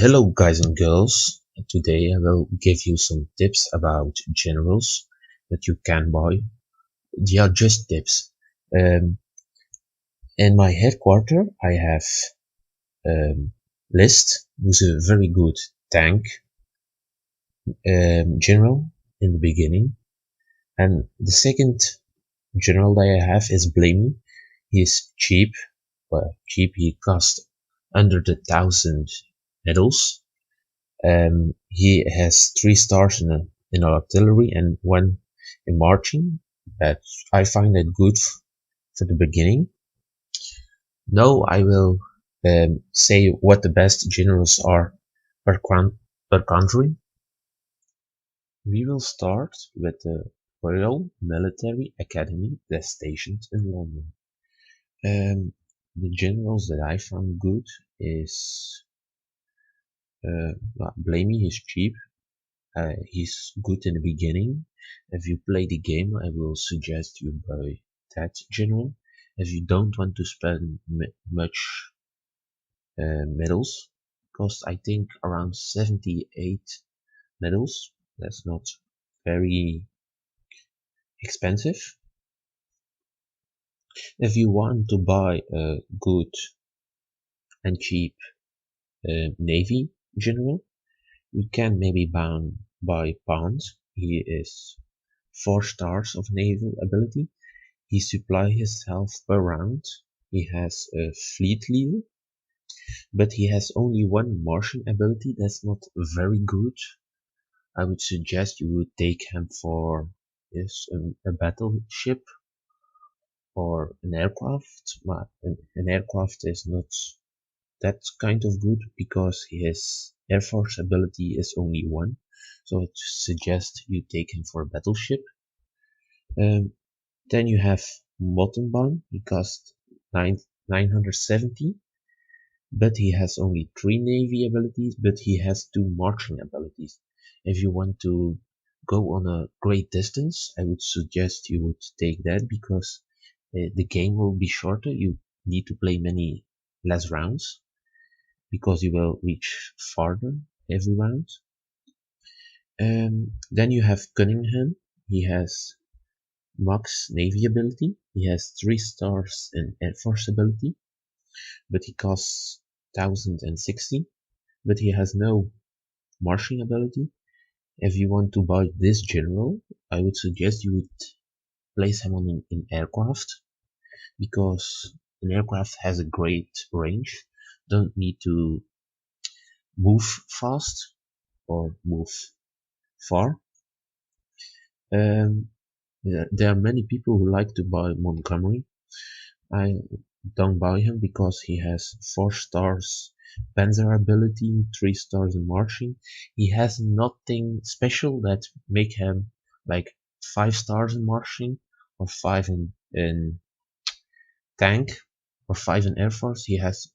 Hello guys and girls, today I will give you some tips about generals that you can buy. They are just tips. In my headquarter I have List, who's a very good tank general in the beginning. And the second general that I have is Blamey. He's cheap, he costs under the 1000 medals. He has 3 stars in artillery and 1 in marching, but I find it good for the beginning. Now I will say what the best generals are per country. We will start with the Royal Military Academy that's stationed in London. The generals that I found good is Blamey is cheap. He's good in the beginning. If you play the game, I will suggest you buy that general. If you don't want to spend much medals, cost I think around 78 medals. That's not very expensive. If you want to buy a good and cheap navy general, you can maybe buy Bond. He is 4 stars of naval ability. He supplies his health per round. He has a fleet leader, but he has only 1 Martian ability. That's not very good. I would suggest you would take him for a battleship or an aircraft. But an aircraft is not that kind of good because his Air Force ability is only 1. So I suggest you take him for a battleship. Then you have Mottenbaum. He costs 970, but he has only 3 navy abilities, but he has 2 marching abilities. If you want to go on a great distance, I would suggest you would take that because the game will be shorter. You need to play many less rounds because you will reach farther every round. Then you have Cunningham. He has max navy ability. He has 3 stars in Air Force ability, but he costs 1060. But he has no marching ability. If you want to buy this general, I would suggest you would place him on an aircraft because an aircraft has a great range. Don't need to move fast or move far. There are many people who like to buy Montgomery. I don't buy him because he has 4 stars panzer ability, 3 stars in marching. He has nothing special that make him like 5 stars in marching or 5 in tank or 5 in air force. He has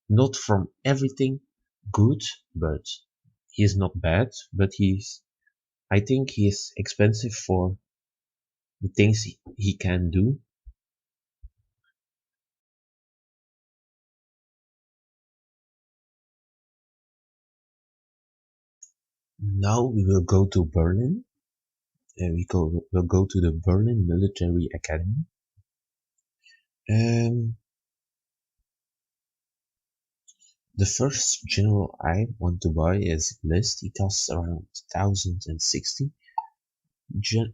not from everything good, but he is not bad, but I think he is expensive for the things he can do. Now we will go to Berlin. We'll go to the Berlin Military Academy. The first general I want to buy is List. He costs around 1060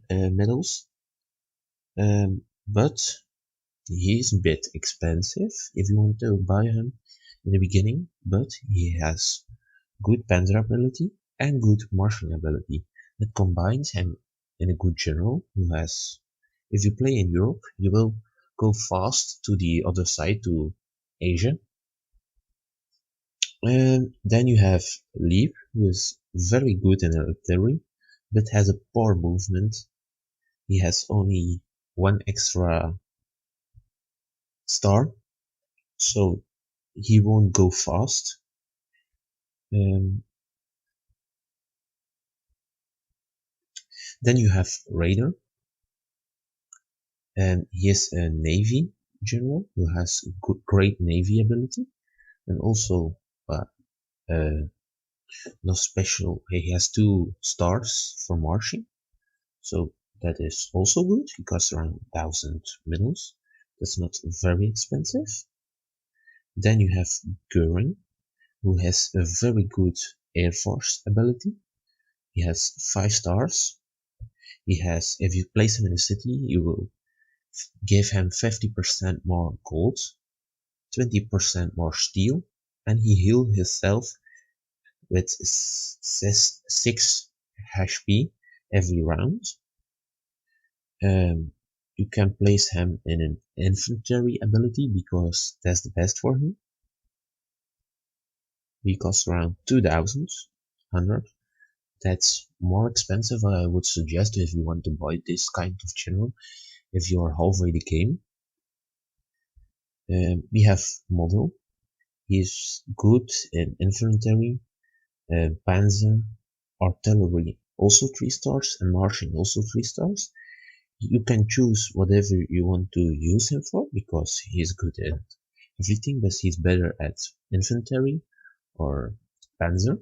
medals. But he's a bit expensive if you want to buy him in the beginning, but he has good panzer ability and good martial ability that combines him in a good general who has, if you play in Europe, you will go fast to the other side, to Asia. And then you have Lieb, who is very good in artillery, but has a poor movement. He has only 1 extra star, so he won't go fast. Then you have Raider, and he is a navy general who has great navy ability and also no special. He has 2 stars for Martian, so that is also good. He costs around 1,000 medals. That's not very expensive. Then you have Göring, who has a very good Air Force ability. He has 5 stars. He has, if you place him in a city, you will give him 50% more gold, 20% more steel, and he heals himself with 6 HP every round. You can place him in an infantry ability because that's the best for him. He costs around 2,100. That's more expensive. I would suggest if you want to buy this kind of general if you are halfway the game. We have Model. He's good in infantry, panzer, artillery, also 3 stars, and Martian also 3 stars. You can choose whatever you want to use him for because he's good at everything, but he's better at infantry or panzer.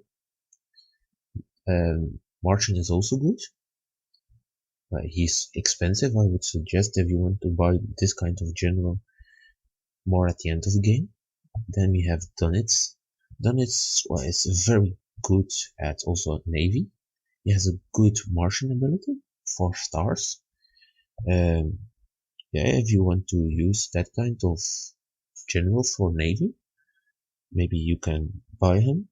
Martian is also good. He's expensive. I would suggest if you want to buy this kind of general more at the end of the game. Then we have Donitz. Donitz is very good at also Navy. He has a good Martian ability, 4 stars. Yeah, if you want to use that kind of general for Navy, maybe you can buy him.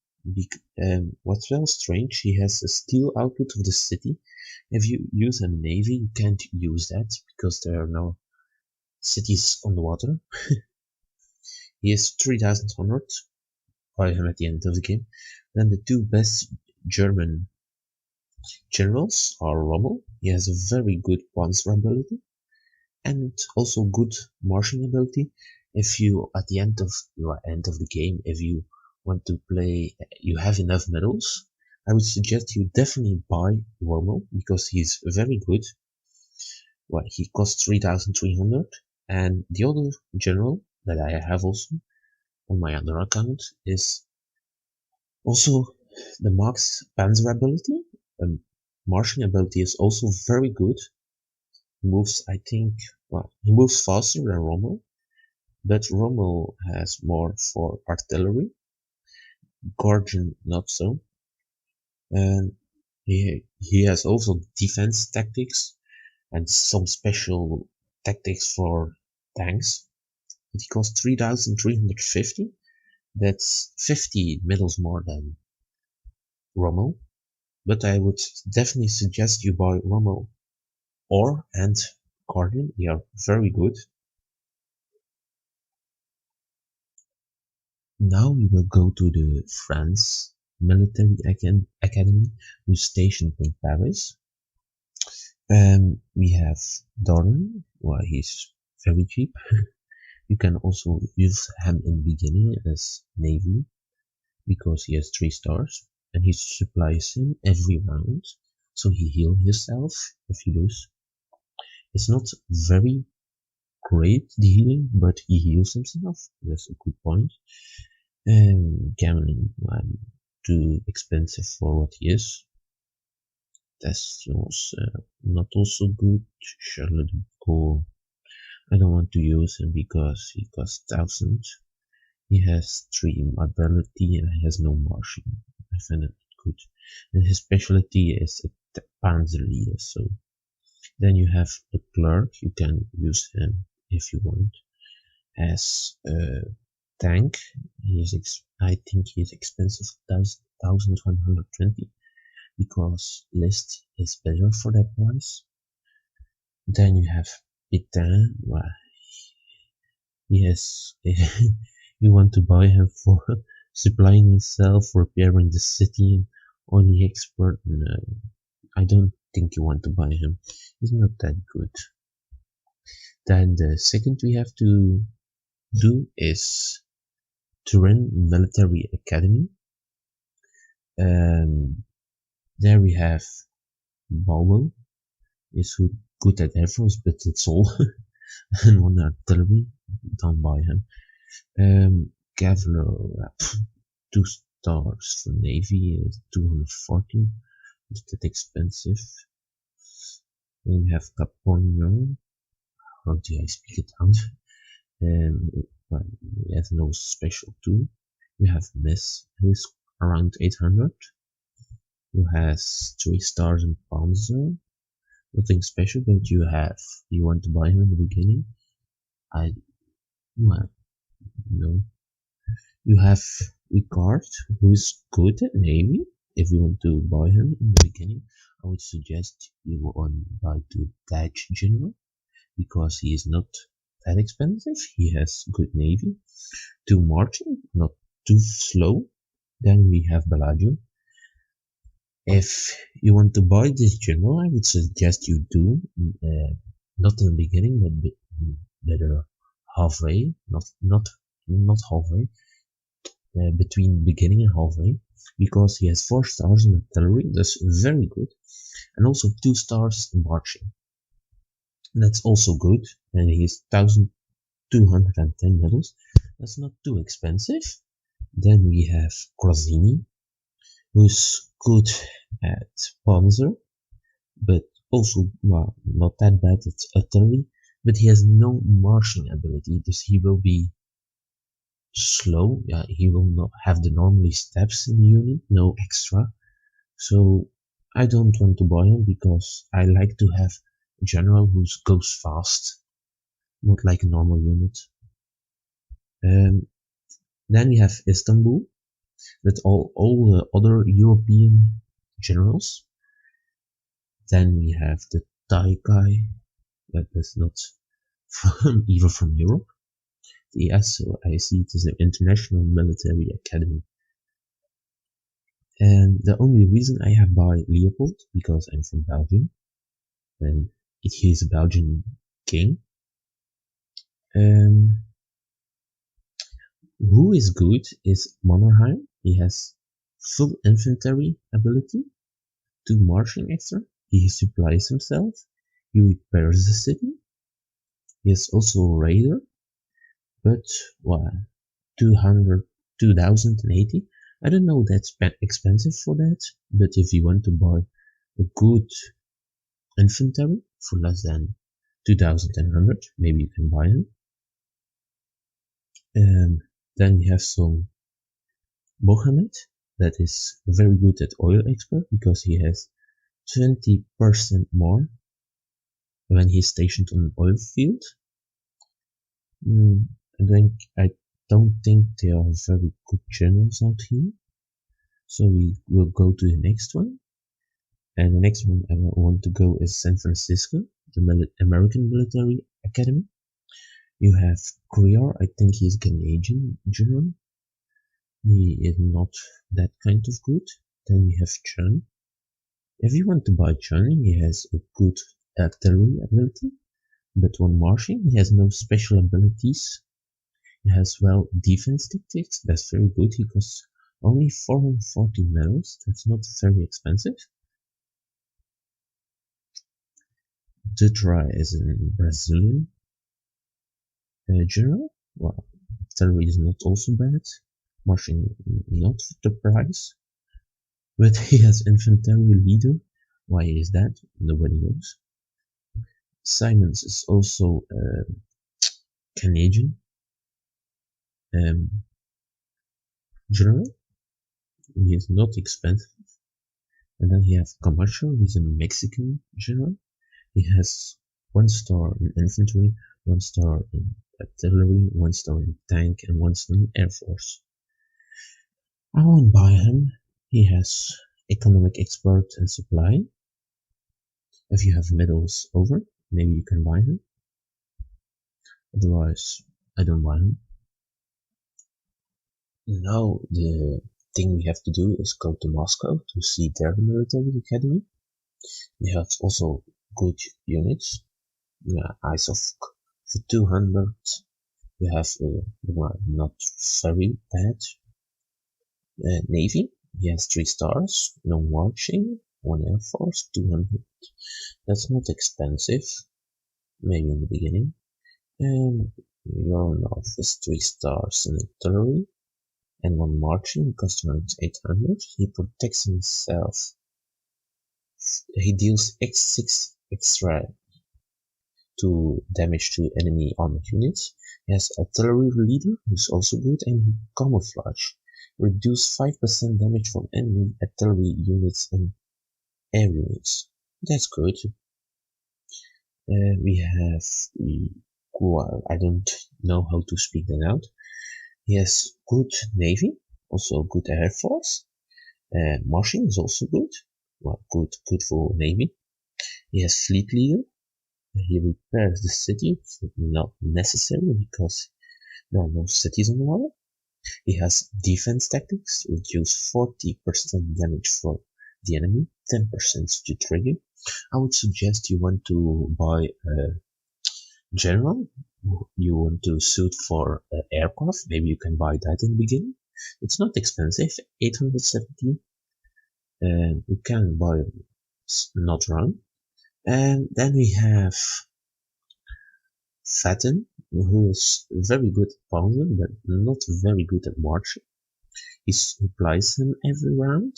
What's well strange, he has a steel output of the city. If you use a Navy, you can't use that because there are no cities on the water. He is 3,100. Buy him at the end of the game. Then the 2 best German generals are Rommel. He has a very good Panzer ability and also good Martian ability. If you at the end of the game, if you want to play, you have enough medals, I would suggest you definitely buy Rommel because he's very good. Well, he costs 3,300, and the other general that I have also on my other account is also the Max Panzer ability. Martian ability is also very good. He moves, I think, well, he moves faster than Rommel, but Rommel has more for artillery. Guardian not so. And he has also defense tactics and some special tactics for tanks. It costs 3,350. That's 50 medals more than Rommel. But I would definitely suggest you buy Rommel and Guardian. They are very good. Now we will go to the France Military Academy, who's stationed in Paris. We have Darwin. Well, he's very cheap. You can also use him in the beginning as Navy because he has 3 stars and he supplies him every round, so he heals himself if you lose. It's not very great, the healing, but he heals himself. That's a good point. Gambling, too expensive for what he is. Testions, not also good. Charlotte de Gaulle, I don't want to use him because he costs 1,000. He has 3 ability and has no Martian. I find it good. And his specialty is a Panzer leader, so then you have a clerk. You can use him if you want as a tank. I think he is expensive, 1,120, because list is better for that price. Then you have Pétain. Well, he has you want to buy him for supplying himself, repairing the city, only expert. No, I don't think you want to buy him. He's not that good. Then the second we have to do is Turin Military Academy. There we have Bowell. Is good at Air Force, but it's all. And one artillery. Don't buy him. Gavler, 2 stars for Navy is 240. It's that expensive. Then we have Caponio. How do I speak it out? Well, we have no special too. We have Miss, who is around 800. Who has 3 stars in Panzer. Nothing special, but you want to buy him in the beginning. Well, no. You have Ricard, who is good at Navy. If you want to buy him in the beginning, I would suggest you buy to Dutch General, because he is not that expensive. He has good Navy. To Martian, not too slow. Then we have Bellagio. If you want to buy this general, I would suggest you do, not in the beginning, but better halfway, not halfway, between beginning and halfway, because he has 4 stars in artillery, that's very good, and also 2 stars in marching. That's also good, and he has 1210 medals. That's not too expensive. Then we have Crosini, who's good at Panzer, but also not that bad at artillery, but he has no marching ability, thus he will be slow. He will not have the normally steps in the unit, no extra. So I don't want to buy him, because I like to have a general who goes fast, not like a normal unit. Then we have Istanbul, with all the other European generals. Then we have the Thai guy, that is not even from Europe. Yes, so I see it is an international military academy. And the only reason I have by Leopold, because I'm from Belgium, and he is a Belgian king. Who is good is Mannerheim. He has full infantry ability, 2 marching extra. He supplies himself. He repairs the city. He is also a raider, but 2080. I don't know, that's expensive for that, but if you want to buy a good infantry for less than 2100, maybe you can buy him. Then we have some Mohammed, that is very good at oil export, because he has 20% more when he's stationed on an oil field. I don't think they are very good generals out here, so we will go to the next one. And the next one I want to go is San Francisco, the American Military Academy. You have Conqueror, I think he's Canadian general. He is not that kind of good. Then we have Chun. If you want to buy Chun, he has a good artillery ability, but when marching, he has no special abilities. He has defense tactics, that's very good. He costs only 440 medals, that's not very expensive. Dutra is a Brazilian general. Artillery is not also bad. Marching not the price, but he has infantry leader. Why is that? Nobody knows. Simons is also Canadian general. He is not expensive. And then he has Camacho, he's a Mexican general. He has 1 star in infantry, 1 star in artillery, 1 star in tank, and 1 star in air force. I won't buy him. He has economic export and supply. If you have medals over, maybe you can buy him. Otherwise, I don't buy him. Now the thing we have to do is go to Moscow to see their military academy. They have also good units. Isov for 200. We have not very bad Navy. He has 3 stars, no marching, 1 air force, 200. That's not expensive. Maybe in the beginning. And Yoronov is 3 stars in artillery. And one Martian costs around 800. He protects himself. He deals X6 extra to damage to enemy armored units. He has artillery leader, who's also good, and camouflage. Reduce 5% damage from enemy artillery units and air units. That's good. We have the well, I don't know how to speak that out. He has good navy, also good air force. Martian is also good. Well, good for navy. He has fleet leader. He repairs the city, not necessary because there are no cities on the water. He has defense tactics, reduce 40% damage for the enemy, 10% to trigger. I would suggest you want to buy a general. You want to suit for aircraft, maybe you can buy that in the beginning. It's not expensive, 870. You can buy not wrong. And then we have Fatten, who is very good at Panzer, but not very good at Martian. He supplies him every round.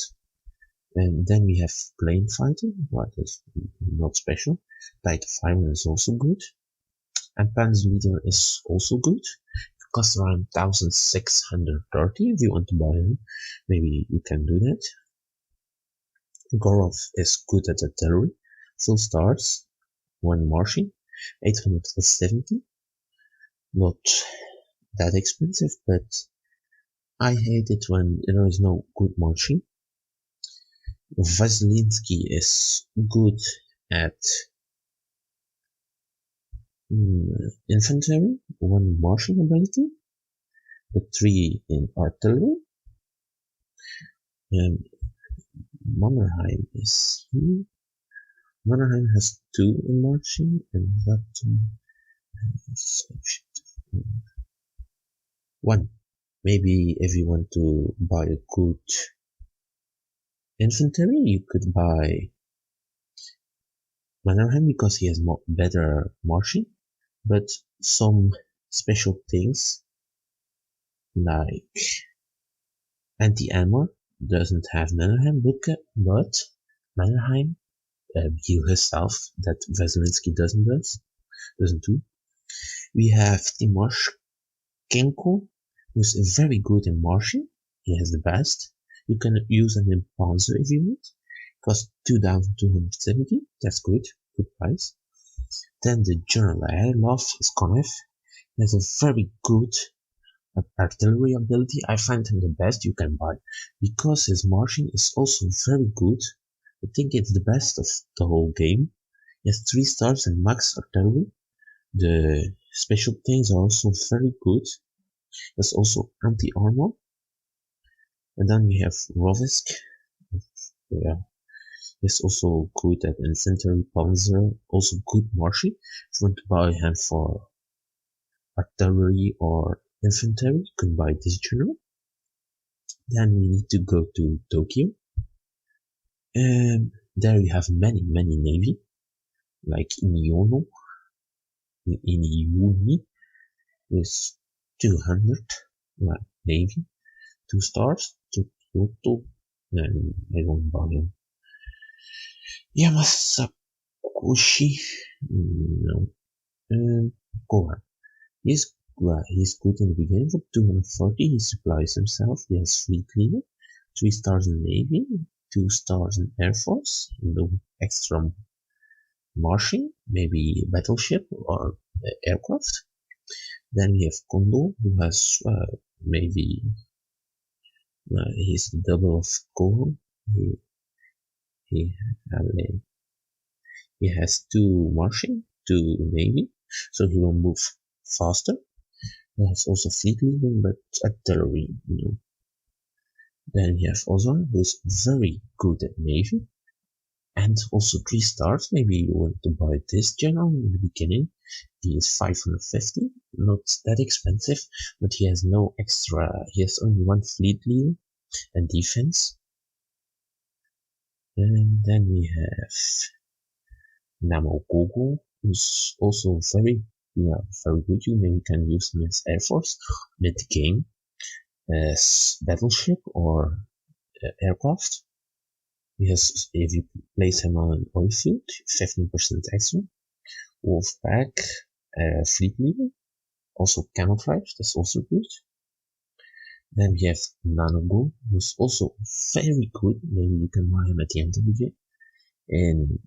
And then we have Plane Fighter, well, that's not special. Light Fireman is also good. And Panzer Leader is also good. It costs around 1630 if you want to buy him. Maybe you can do that. Gorov is good at artillery. Full stars. One Martian. 870. Not that expensive, but I hate it when there is no good Martian. Vasilinsky is good at infantry, one Martian ability, but 3 in artillery. Mannerheim is here. Mannerheim has 2 in Martian, and that has 1. Maybe if you want to buy a good infantry, you could buy Mannerheim because he has better Martian, but some special things like anti-armor doesn't have Mannerheim, but Mannerheim heal himself that Vasilinsky doesn't do. We have Timoshenko, who's very good in Martian. He has the best. You can use him in Panzer if you want. Cost 2270. That's good price. Then the General Airlof is Konev. He has a very good artillery ability. I find him the best you can buy because his Martian is also very good. I think it's the best of the whole game. He has 3 stars and max artillery. The special things are also very good. There's also anti-armor. And then we have Rovisk. Yeah. He's also good at infantry, panzer, also good Martian. If you want to buy him for artillery or infantry, you can buy this general. Then we need to go to Tokyo. And there you have many navy, like Inuyuno, with 200 navy, 2 stars, to Kyoto, and I don't buy him. Yamasakushi, no, Kohan. He's good in the beginning for 240. He supplies himself. He has fleet leader, 3 stars in navy, 2 stars in air force, no extra Martian, maybe battleship or aircraft. Then we have Kondo, who has maybe he's the double of Kohan. He has 2 Martian, 2 navy, so he will move faster. He has also fleet leading, but artillery, Then we have Ozan, who is very good at navy, and also 3 stars. Maybe you want to buy this general in the beginning. He is 550, not that expensive, but he has no extra. He has only 1 fleet leader and defense. And then we have Nanoucoco, who's also very good. You maybe can use him as Air Force mid game. battleship or aircraft. He has, if you place him on an oil field, 15% extra. Wolfpack, fleet leader, also camouflage, that's also good. Then we have Nanoucoco, who's also very good. Maybe you can buy him at the end of the game. In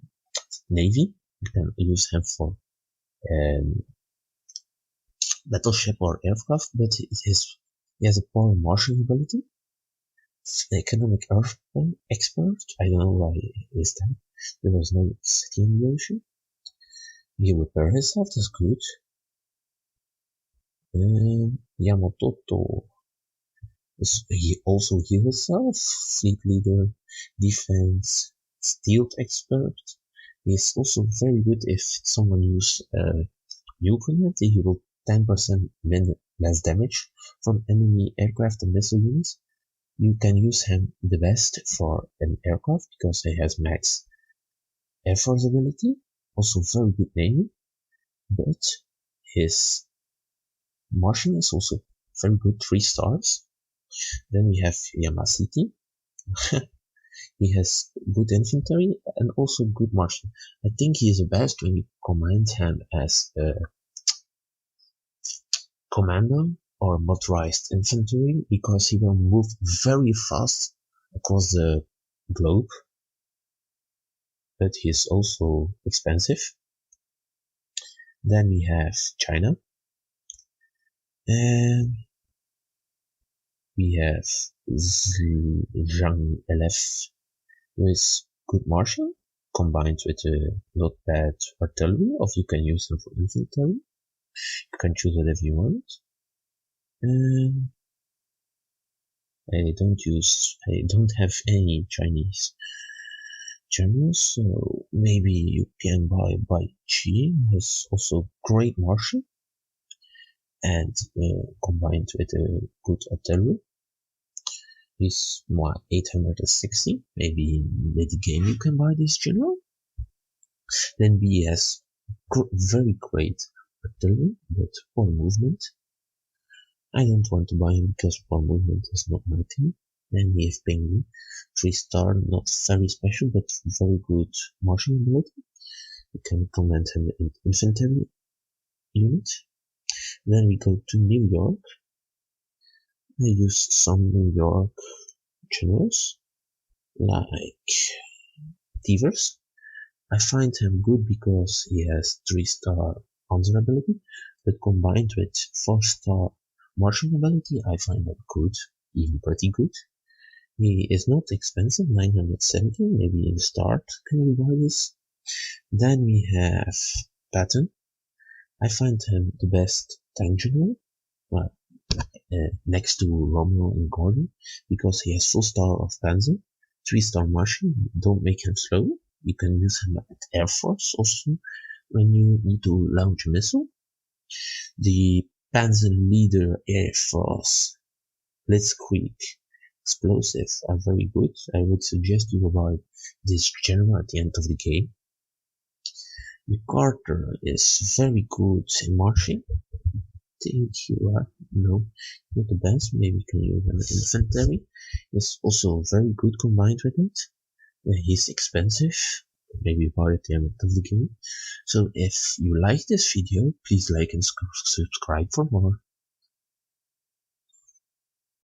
Navy, you can use him for battleship or aircraft, but he has a poor Martian ability. Economic Earth expert, I don't know why is that. There was no city in the ocean. He repairs himself, that's good. Yamato, he also heals himself. Fleet leader, defense, stealth expert. He is also very good if someone uses nuke on it. He will 10% less damage from enemy aircraft and missile units. You can use him the best for an aircraft because he has max air force ability. Also very good navy, but his Martian is also very good, 3 stars. Then we have Yamato. He has good infantry and also good Martian. I think he is the best when you command him as a commando or motorized infantry because he will move very fast across the globe, but he is also expensive. Then we have China, and we have Zhang LF with good Martian combined with a not bad artillery, or you can use them for infantry. You can choose whatever you want. I don't have any Chinese generals, so maybe you can buy Chi, who has also great Martian and combined with a good artillery. He's 860. Maybe in the game you can buy this general. Then B has very great artillery, but poor movement. I don't want to buy him because poor movement is not my thing. Then we have Penguin, 3 star, not very special, but very good Martian ability. You can command him in infantry unit. Then we go to New York. I use some New York generals, like Tivers. I find him good because he has 3 star Panzer ability, but combined with 4 star Martian ability, I find him good, even pretty good. He is not expensive, 970, maybe in the start can you buy this. Then we have Patton. I find him the best tank general, next to Romeo and Gordon, because he has 4 star of Panzer, 3 star Martian, don't make him slow. You can use him at Air Force also when you need to launch a missile. The Panzer Leader Air Force Blitzkrieg explosives are very good. I would suggest you buy this general at the end of the game. The Carter is very good in marching. Think you are not the best. Maybe you can use an infantry. It's also very good combined with it. He's expensive. Maybe buy it at the end of the game. So if you like this video, please like and subscribe for more.